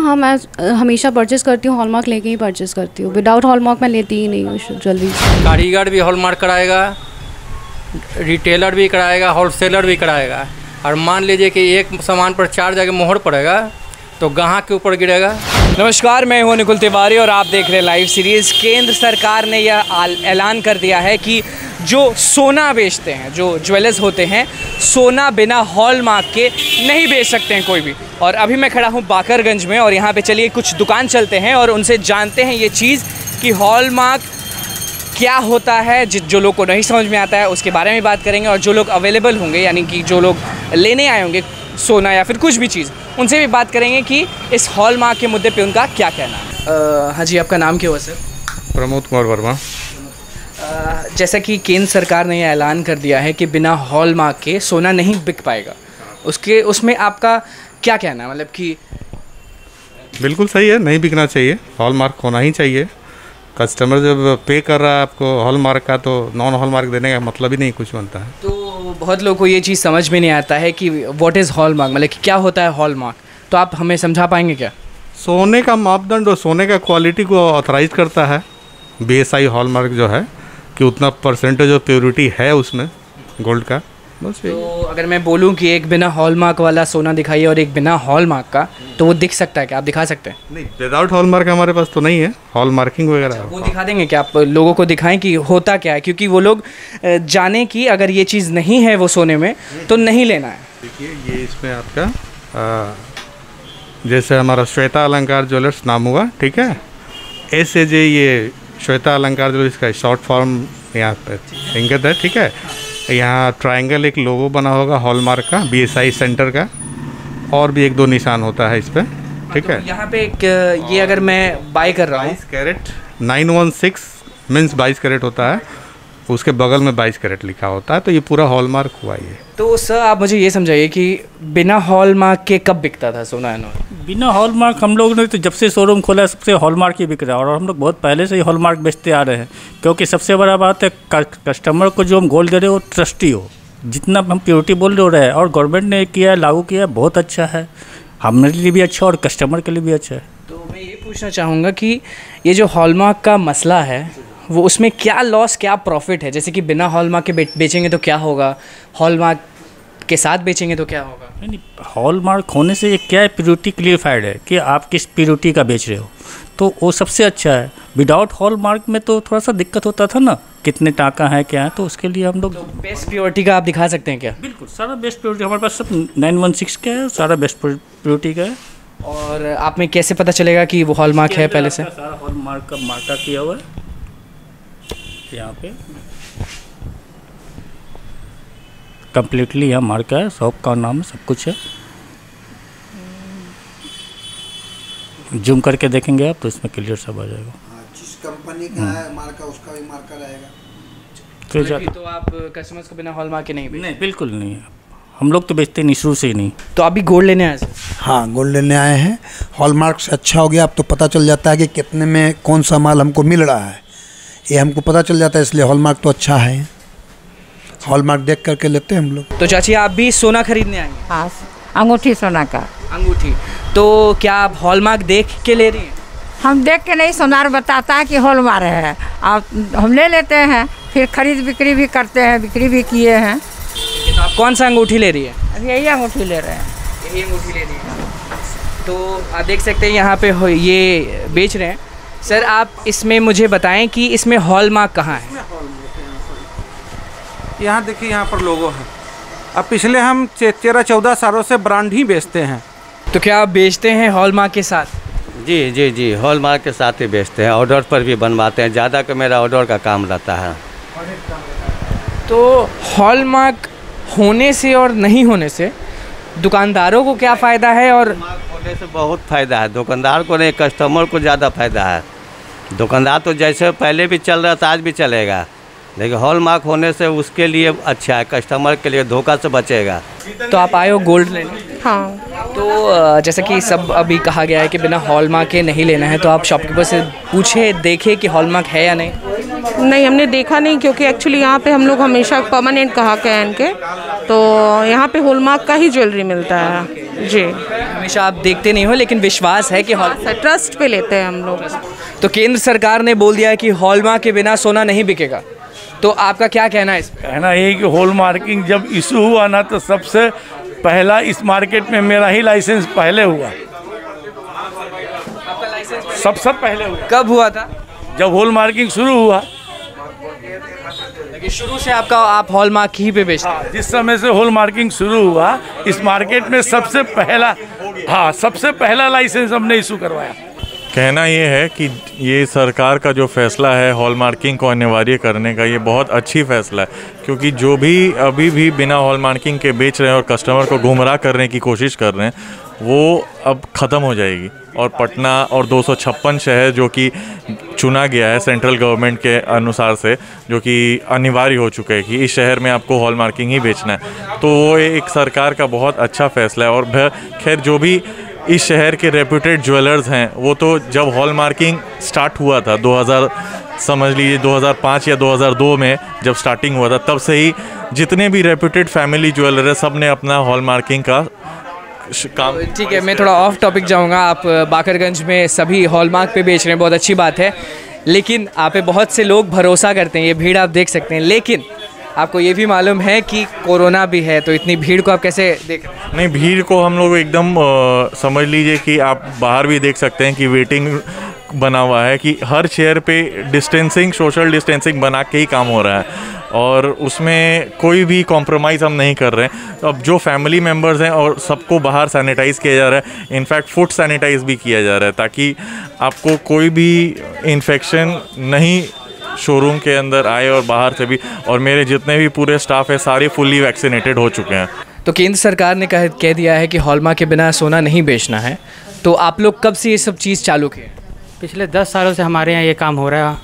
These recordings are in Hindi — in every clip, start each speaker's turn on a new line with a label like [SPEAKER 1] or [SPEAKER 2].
[SPEAKER 1] हाँ, मैं हमेशा परचेज़ करती हूँ, हॉलमार्क लेके ही परचेज़ करती हूँ। विदाउट हॉलमार्क मैं लेती ही नहीं हूँ जल्दी।
[SPEAKER 2] कारीगर भी हॉलमार्क कराएगा, रिटेलर भी कराएगा, होलसेलर भी कराएगा। और मान लीजिए कि एक सामान पर 4 जगह मोहर पड़ेगा तो ग्राहक के ऊपर गिरेगा।
[SPEAKER 3] नमस्कार, मैं हूं निकुल तिवारी और आप देख रहे हैं लाइव सीरीज़। केंद्र सरकार ने यह ऐलान कर दिया है कि जो सोना बेचते हैं, जो ज्वेलर्स होते हैं, सोना बिना हॉलमार्क के नहीं बेच सकते हैं कोई भी। और अभी मैं खड़ा हूं बाकरगंज में और यहाँ पे चलिए कुछ दुकान चलते हैं और उनसे जानते हैं ये चीज़ कि हॉलमार्क क्या होता है। जो लोग को नहीं समझ में आता है उसके बारे में बात करेंगे और जो लोग अवेलेबल होंगे, यानी कि जो लोग लेने आए होंगे सोना या फिर कुछ भी चीज़, उनसे भी बात करेंगे कि इस हॉलमार्क के मुद्दे पे उनका क्या कहना है। हाँ जी, आपका नाम क्या हुआ सर?
[SPEAKER 4] प्रमोद कुमार वर्मा।
[SPEAKER 3] जैसा कि केंद्र सरकार ने यह ऐलान कर दिया है कि बिना हॉलमार्क के सोना नहीं बिक पाएगा, उसमें आपका क्या कहना है? मतलब कि
[SPEAKER 4] बिल्कुल सही है, नहीं बिकना चाहिए, हॉलमार्क होना ही चाहिए। कस्टमर जब पे कर रहा है आपको हॉलमार्क का, तो नॉन हॉलमार्क देने का मतलब ही नहीं कुछ बनता है।
[SPEAKER 3] तो बहुत लोगों को ये चीज़ समझ में नहीं आता है कि व्हाट इज़ हॉलमार्क, मतलब कि क्या होता है हॉलमार्क। तो आप हमें समझा पाएंगे क्या?
[SPEAKER 4] सोने का मापदंड और सोने का क्वालिटी को ऑथराइज करता है BSI हॉलमार्क जो है, कि उतना परसेंटेज ऑफ प्योरिटी है उसमें गोल्ड का, बस।
[SPEAKER 3] तो अगर मैं बोलूं कि एक बिना हॉलमार्क वाला सोना दिखाइए और एक बिना हॉलमार्क का, तो वो दिख सकता है क्या? आप दिखा सकते हैं?
[SPEAKER 4] नहीं, विदाउट हॉलमार्क हमारे पास तो नहीं है, हॉलमार्किंग वगैरह।
[SPEAKER 3] वो दिखा देंगे क्या? आप लोगों को दिखाएं कि होता क्या है, क्योंकि वो लोग जाने कि अगर ये चीज़ नहीं है वो सोने में तो नहीं लेना है।
[SPEAKER 4] देखिए, ये इसमें आपका जैसे हमारा श्वेता अलंकार ज्वेलर्स नाम हुआ, ठीक है, SAJ, ये श्वेता अलंकार ज्वेलर्स का शॉर्ट फॉर्म यहाँ पर इंगित है, ठीक है। यहाँ ट्रायंगल एक लोगो बना होगा हॉलमार्क का, BSI सेंटर का, और भी 1-2 निशान होता है इस पर, ठीक है।
[SPEAKER 3] यहाँ पे एक ये अगर मैं बाय कर रहा हूँ
[SPEAKER 4] 22 कैरेट 916 मीन्स 22 कैरेट होता है, उसके बगल में 22 कैरेट लिखा होता है, तो ये पूरा हॉलमार्क हुआ ये।
[SPEAKER 3] तो सर आप मुझे ये समझाइए कि बिना हॉलमार्क के कब बिकता था सोना?
[SPEAKER 5] बिना हॉलमार्क हम लोग ने तो जब से शोरूम खोला है सबसे हॉलमार्क ही बिक रहा है, और हम लोग बहुत पहले से ही हॉलमार्क बेचते आ रहे हैं। क्योंकि सबसे बड़ा बात है कस्टमर को जो हम गोल्ड दे रहे हो ट्रस्टी हो, जितना हम प्योरिटी बोल रहे हैं, और गवर्नमेंट ने किया है, लागू किया है, बहुत अच्छा है, हमारे लिए भी अच्छा और कस्टमर के लिए भी अच्छा है।
[SPEAKER 3] तो मैं ये पूछना चाहूँगा कि ये जो हॉलमार्क का मसला है वो उसमें क्या लॉस क्या प्रॉफिट है? जैसे कि बिना हॉलमार्क के बेचेंगे तो क्या होगा, हॉलमार्क के साथ बेचेंगे तो क्या होगा?
[SPEAKER 5] नहीं, हॉलमार्क होने से ये क्या है, प्योरिटी क्लियरफाइड है कि आप किस प्योरिटी का बेच रहे हो, तो वो सबसे अच्छा है। विदाउट हॉलमार्क में तो थोड़ा सा दिक्कत होता था ना, कितने टाका है क्या है, तो उसके लिए हम लोग
[SPEAKER 3] बेस्ट प्योरिटी का आप दिखा सकते हैं क्या?
[SPEAKER 5] बिल्कुल, सारा बेस्ट प्योरिटी हमारे पास सब 916 का है, सारा बेस्ट प्योरिटी का है।
[SPEAKER 3] और आप में कैसे पता चलेगा कि वो हॉलमार्क है? पहले से
[SPEAKER 5] सारा हॉलमार्क का मार्का किया हुआ है यहाँ पे, कम्प्लीटली यहाँ मार्का है, शॉप का नाम है, सब कुछ है। जूम करके देखेंगे आप तो इसमें क्लियर सब आ जाएगा।
[SPEAKER 6] जिस कंपनी का है मार्का, उसका भी मार्का रहेगा।
[SPEAKER 3] तो आप कस्टमर्स को बिना हॉलमार्क के नहीं?
[SPEAKER 5] नहीं, बिल्कुल नहीं है, हम लोग तो बेचते नहीं शुरू से ही नहीं।
[SPEAKER 3] तो अभी गोल्ड लेने आए?
[SPEAKER 6] हाँ, गोल्ड लेने आए हैं। हॉलमार्क से अच्छा हो गया, अब तो पता चल जाता है कि कितने में कौन सा माल हमको मिल रहा है, ये हमको पता चल जाता है, इसलिए हॉलमार्क तो अच्छा है। हॉलमार्क देख करके लेते हैं हम लोग।
[SPEAKER 3] तो चाची आप भी सोना खरीदने आएंगे?
[SPEAKER 7] हाँ, अंगूठी सोना का।
[SPEAKER 3] अंगूठी, तो क्या आप हॉलमार्क देख के ले रही हैं?
[SPEAKER 7] हम देख के नहीं, सोनार बताता है कि हॉलमार्क है, आप हम ले लेते हैं, फिर खरीद बिक्री भी करते हैं, बिक्री भी किए हैं।
[SPEAKER 3] तो आप कौन सा अंगूठी ले रही है?
[SPEAKER 7] अब यही अंगूठी ले रहे हैं।
[SPEAKER 3] यही अंगूठी ले रही है। तो आप देख सकते हैं यहाँ पे ये बेच रहे हैं। सर आप इसमें मुझे बताएं कि इसमें हॉलमार्क कहाँ है?
[SPEAKER 8] यहाँ देखिए, यहाँ पर लोगो है। अब पिछले हम 13-14 सालों से ब्रांड ही बेचते हैं।
[SPEAKER 3] तो क्या आप बेचते हैं हॉलमार्क के साथ?
[SPEAKER 9] जी जी जी, हॉलमार्क के साथ ही बेचते हैं, ऑर्डर पर भी बनवाते हैं, ज़्यादा का मेरा ऑर्डर का काम रहता है।
[SPEAKER 3] तो हॉलमार्क होने से और नहीं होने से दुकानदारों को क्या फ़ायदा है? और
[SPEAKER 9] होने से बहुत फ़ायदा है, दुकानदार को नहीं, कस्टमर को ज़्यादा फ़ायदा है। दुकानदार तो जैसे पहले भी चल रहा था आज भी चलेगा, लेकिन हॉलमार्क होने से उसके लिए अच्छा है, कस्टमर के लिए धोखा से बचेगा।
[SPEAKER 3] तो आप आए हो गोल्ड लेने?
[SPEAKER 7] हाँ।
[SPEAKER 3] तो जैसा कि सब अभी कहा गया है कि बिना हॉलमार्क के नहीं लेना है, तो आप शॉपकीपर से पूछे देखे कि हॉलमार्क है या नहीं?
[SPEAKER 10] नहीं, हमने देखा नहीं, क्योंकि एक्चुअली यहाँ पे हम लोग हमेशा परमानेंट ग्राहक हैं इनके, तो यहाँ पे हॉलमार्क का ही ज्वेलरी मिलता है। जी,
[SPEAKER 3] हमेशा आप देखते नहीं हो लेकिन विश्वास है कि
[SPEAKER 10] ट्रस्ट पे लेते हैं हम लोग।
[SPEAKER 3] तो केंद्र सरकार ने बोल दिया है कि हॉलमार्क के बिना सोना नहीं बिकेगा, तो आपका क्या कहना है इस पर?
[SPEAKER 11] कहना ये कि हॉलमार्किंग जब इशू हुआ ना तो सबसे पहला इस मार्केट में मेरा ही लाइसेंस पहले हुआ।
[SPEAKER 3] आपका लाइसेंस
[SPEAKER 11] सबसे पहले हुआ।
[SPEAKER 3] कब हुआ था?
[SPEAKER 11] जब हॉलमार्किंग शुरू हुआ।
[SPEAKER 3] लेकिन शुरू से आप हॉलमार्क ही पे बेचते हैं?
[SPEAKER 11] जिस समय से हॉलमार्किंग शुरू हुआ इस मार्केट में सबसे पहला लाइसेंस हमने इशू करवाया।
[SPEAKER 12] कहना ये है कि ये सरकार का जो फैसला है हॉलमार्किंग को अनिवार्य करने का, ये बहुत अच्छी फैसला है, क्योंकि जो भी अभी भी बिना हॉलमार्किंग के बेच रहे हैं और कस्टमर को गुमराह करने की कोशिश कर रहे हैं वो अब ख़त्म हो जाएगी। और पटना और 256 शहर जो कि चुना गया है सेंट्रल गवर्नमेंट के अनुसार से, जो कि अनिवार्य हो चुके हैं कि इस शहर में आपको हॉलमार्किंग ही बेचना है, तो वो एक सरकार का बहुत अच्छा फैसला है। और खैर जो भी इस शहर के रेप्यूटेड ज्वेलर्स हैं वो तो जब हॉलमार्किंग स्टार्ट हुआ था 2000 समझ लीजिए 2005 या 2002 में जब स्टार्टिंग हुआ था, तब से ही जितने भी रेप्यूटेड फैमिली ज्वेलर है सब ने अपना हॉलमार्किंग का काम।
[SPEAKER 3] ठीक है, मैं थोड़ा ऑफ टॉपिक जाऊंगा। आप बाकरगंज में सभी हॉलमार्क पे बेच रहे हैं, बहुत अच्छी बात है, लेकिन आप पे बहुत से लोग भरोसा करते हैं, ये भीड़ आप देख सकते हैं। लेकिन आपको ये भी मालूम है कि कोरोना भी है, तो इतनी भीड़ को आप कैसे देख रहे हैं?
[SPEAKER 12] नहीं, भीड़ को हम लोग एकदम समझ लीजिए कि आप बाहर भी देख सकते हैं कि वेटिंग बना हुआ है कि हर चेयर पे डिस्टेंसिंग, सोशल डिस्टेंसिंग बना के ही काम हो रहा है और उसमें कोई भी कॉम्प्रोमाइज़ हम नहीं कर रहे हैं। अब जो फैमिली मेम्बर्स हैं और सबको बाहर सैनिटाइज़ किया जा रहा है, इनफैक्ट फुट सैनिटाइज़ भी किया जा रहा है ताकि आपको कोई भी इन्फेक्शन नहीं शोरूम के अंदर आए और बाहर से भी। और मेरे जितने भी पूरे स्टाफ है सारे फुल्ली वैक्सीनेटेड हो चुके हैं।
[SPEAKER 3] तो केंद्र सरकार ने कह दिया है कि हॉलमार्क के बिना सोना नहीं बेचना है, तो आप लोग कब से ये सब चीज़ चालू किए?
[SPEAKER 13] पिछले 10 सालों से हमारे यहाँ ये काम हो रहा है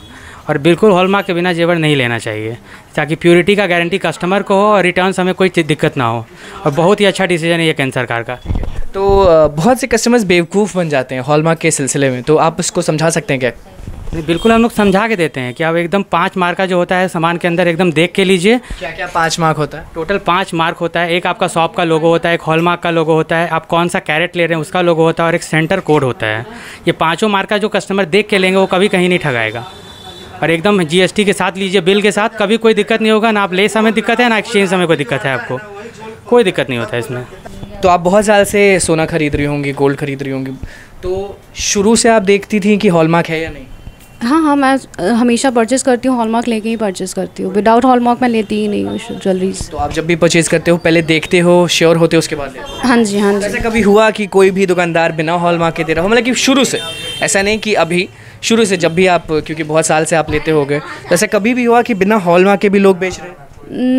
[SPEAKER 13] और बिल्कुल हॉलमार्क के बिना जेवर नहीं लेना चाहिए ताकि प्योरिटी का गारंटी कस्टमर को हो और रिटर्न्स हमें कोई दिक्कत ना हो। और बहुत ही अच्छा डिसीजन है ये केंद्र सरकार का।
[SPEAKER 3] तो बहुत से कस्टमर्स बेवकूफ़ बन जाते हैं हॉलमार्क के सिलसिले में, तो आप उसको समझा सकते हैं क्या?
[SPEAKER 13] नहीं, बिल्कुल हम लोग समझा के देते हैं कि आप एकदम 5 मार्क का जो होता है सामान के अंदर एकदम देख के लीजिए।
[SPEAKER 3] क्या क्या 5 मार्क होता है?
[SPEAKER 13] टोटल 5 मार्क होता है। एक आपका शॉप का लोगो होता है, एक हॉलमार्क का लोगो होता है, आप कौन सा कैरेट ले रहे हैं उसका लोगो होता है और एक सेंटर कोड होता है। ये 5 मार्क का जो कस्टमर देख के लेंगे वो कभी कहीं नहीं ठगाएगा। और एकदम GST के साथ लीजिए, बिल के साथ, कभी कोई दिक्कत नहीं होगा। ना आप ले समय दिक्कत है ना एक्सचेंज समय कोई दिक्कत है, आपको कोई दिक्कत नहीं होता है इसमें।
[SPEAKER 3] तो आप बहुत साल से सोना खरीद रही होंगी, गोल्ड खरीद रही होंगी, तो शुरू से आप देखती थी कि हॉलमार्क है या नहीं?
[SPEAKER 1] हाँ, मैं हमेशा परचेज़ करती हूँ, हॉलमार्क लेके ही परचेज़ करती हूँ। विदाउट हॉलमार्क मैं लेती ही नहीं हूँ ज्वेलरीज।
[SPEAKER 3] तो आप जब भी परचेज़ करते हो पहले देखते हो, श्योर होते हो, उसके बाद लेते हो?
[SPEAKER 1] हाँ जी, हाँ जी।
[SPEAKER 3] ऐसा कभी हुआ कि कोई भी दुकानदार बिना हॉलमार्क के दे रहा हो, मतलब कि शुरू से, ऐसा नहीं कि अभी, शुरू से जब भी आप, क्योंकि बहुत साल से आप लेते होगे, तो ऐसा कभी भी हुआ कि बिना हॉलमार्क के भी लोग बेच रहे हैं?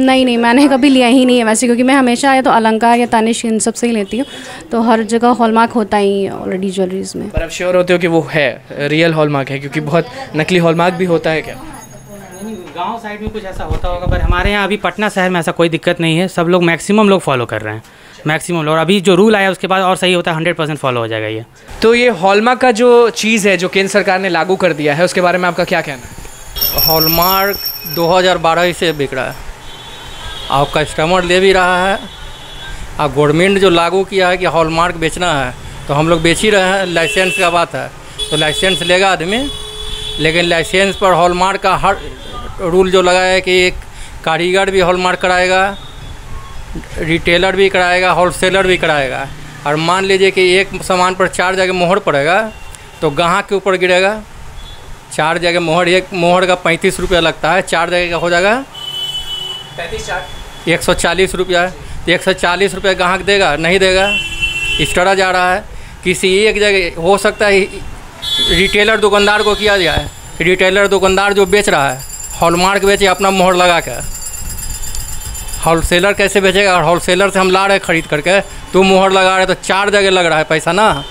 [SPEAKER 1] नहीं, मैंने कभी लिया ही नहीं है वैसे, क्योंकि मैं हमेशा या तो अलंकार या तनिष्क इन सब से ही लेती हूँ, तो हर जगह हॉलमार्क होता ही है ऑलरेडी ज्वेलरीज में।
[SPEAKER 3] पर आप श्योर होते हो कि वो है रियल हॉलमार्क है? क्योंकि बहुत नकली हॉलमार्क भी होता है क्या?
[SPEAKER 13] गांव साइड में कुछ ऐसा होता होगा, पर हमारे यहाँ अभी पटना शहर में ऐसा कोई दिक्कत नहीं है। सब लोग मैक्सिमम लोग फॉलो कर रहे हैं, मैक्सिमम लोग। अभी जो रूल आया उसके बाद और सही होता है, 100% फॉलो हो जाएगा ये।
[SPEAKER 3] तो ये हॉलमार्क का जो चीज़ है जो केंद्र सरकार ने लागू कर दिया है, उसके बारे में आपका क्या कहना है?
[SPEAKER 2] हॉलमार्क 2012 से बिक रहा है और कस्टमर ले भी रहा है। और गवर्नमेंट जो लागू किया है कि हॉलमार्क बेचना है तो हम लोग बेच ही रहे हैं। लाइसेंस का बात है तो लाइसेंस लेगा आदमी, लेकिन लाइसेंस पर हॉलमार्क का हर रूल जो लगाया है कि एक कारीगर भी हॉलमार्क कराएगा, रिटेलर भी कराएगा, होलसेलर भी कराएगा। और मान लीजिए कि एक सामान पर 4 जगह मोहर पड़ेगा तो ग्राहक के ऊपर गिरेगा 4 जगह मोहर। एक मोहर का 35 रुपया लगता है, 4 जगह का हो जाएगा 140 रुपया। 140 रुपये ग्राहक देगा नहीं देगा, इस तरह जा रहा है। किसी एक जगह हो सकता है रिटेलर दुकानदार को किया जाए, रिटेलर दुकानदार जो बेच रहा है हॉलमार्क बेचे अपना मोहर लगा कर, होलसेलर कैसे बेचेगा? और होलसेलर से हम ला रहे ख़रीद करके, तो मोहर लगा रहे तो 4 जगह लग रहा है पैसा ना।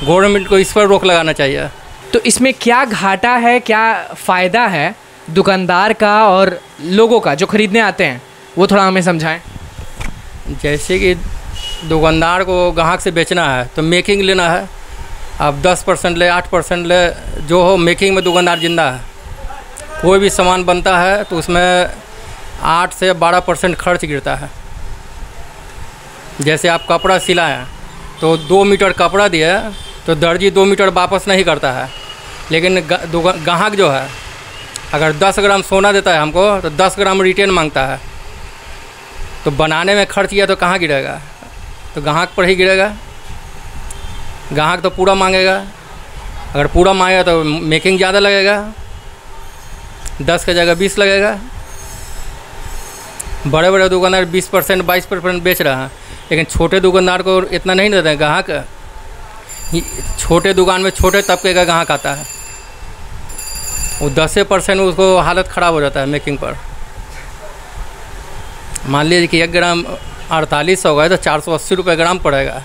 [SPEAKER 2] गवर्नमेंट को इस पर रोक लगाना चाहिए।
[SPEAKER 3] तो इसमें क्या घाटा है, क्या फ़ायदा है दुकानदार का और लोगों का जो ख़रीदने आते हैं, वो थोड़ा हमें समझाएं।
[SPEAKER 2] जैसे कि दुकानदार को ग्राहक से बेचना है तो मेकिंग लेना है, अब 10% ले, 8% ले, जो हो। मेकिंग में दुकानदार जिंदा है। कोई भी सामान बनता है तो उसमें 8 से 12% खर्च गिरता है। जैसे आप कपड़ा सिलाएं तो 2 मीटर कपड़ा दिया तो दर्जी 2 मीटर वापस नहीं करता है, लेकिन ग्राहक जो है अगर 10 ग्राम सोना देता है हमको तो 10 ग्राम रिटर्न मांगता है। तो बनाने में खर्च किया तो कहाँ गिरेगा, तो ग्राहक पर ही गिरेगा। ग्राहक तो पूरा मांगेगा, अगर पूरा मांगेगा तो मेकिंग ज़्यादा लगेगा, 10 की जगह 20 लगेगा। बड़े बड़े दुकानदार 20% 22% बेच रहा है, लेकिन छोटे दुकानदार को इतना नहीं देते हैं। ग्राहक छोटे दुकान में छोटे तबके का ग्राहक आता है, वो 10% उसको हालत ख़राब हो जाता है मेकिंग पर। मान लीजिए कि 1 ग्राम 4800 का है तो 480 रुपये ग्राम पड़ेगा।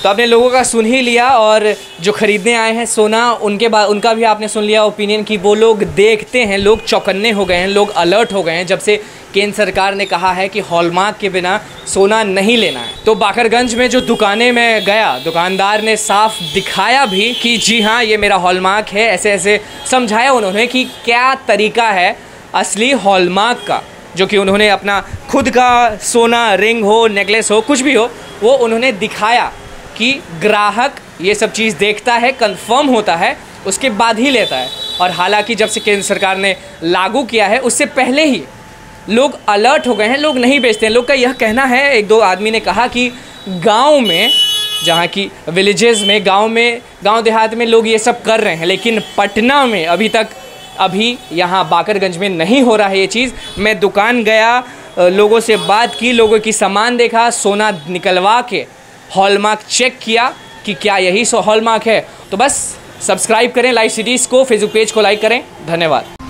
[SPEAKER 3] तो आपने लोगों का सुन ही लिया, और जो ख़रीदने आए हैं सोना उनके बाद उनका भी आपने सुन लिया ओपिनियन कि वो लोग देखते हैं, लोग चौकन्ने हो गए हैं, लोग अलर्ट हो गए हैं जब से केंद्र सरकार ने कहा है कि हॉलमार्क के बिना सोना नहीं लेना है। तो बाकरगंज में जो दुकानें में गया, दुकानदार ने साफ दिखाया भी कि जी हाँ ये मेरा हॉलमार्क है, ऐसे ऐसे समझाया उन्होंने कि क्या तरीका है असली हॉलमार्क का, जो कि उन्होंने अपना खुद का सोना रिंग हो, नेकलेस हो, कुछ भी हो, वो उन्होंने दिखाया कि ग्राहक ये सब चीज़ देखता है, कंफर्म होता है, उसके बाद ही लेता है। और हालांकि जब से केंद्र सरकार ने लागू किया है उससे पहले ही लोग अलर्ट हो गए हैं, लोग नहीं बेचते हैं। लोग का यह कहना है, एक दो आदमी ने कहा कि गांव में, जहां की विलेजेस में, गांव देहात में लोग ये सब कर रहे हैं, लेकिन पटना में अभी यहाँ बाकरगंज में नहीं हो रहा है ये चीज़। मैं दुकान गया, लोगों से बात की, लोगों की सामान देखा, सोना निकलवा के हॉलमार्क चेक किया कि क्या यही हॉलमार्क है। तो बस सब्सक्राइब करें लाइव सिटीज़ को, फेसबुक पेज को लाइक करें। धन्यवाद।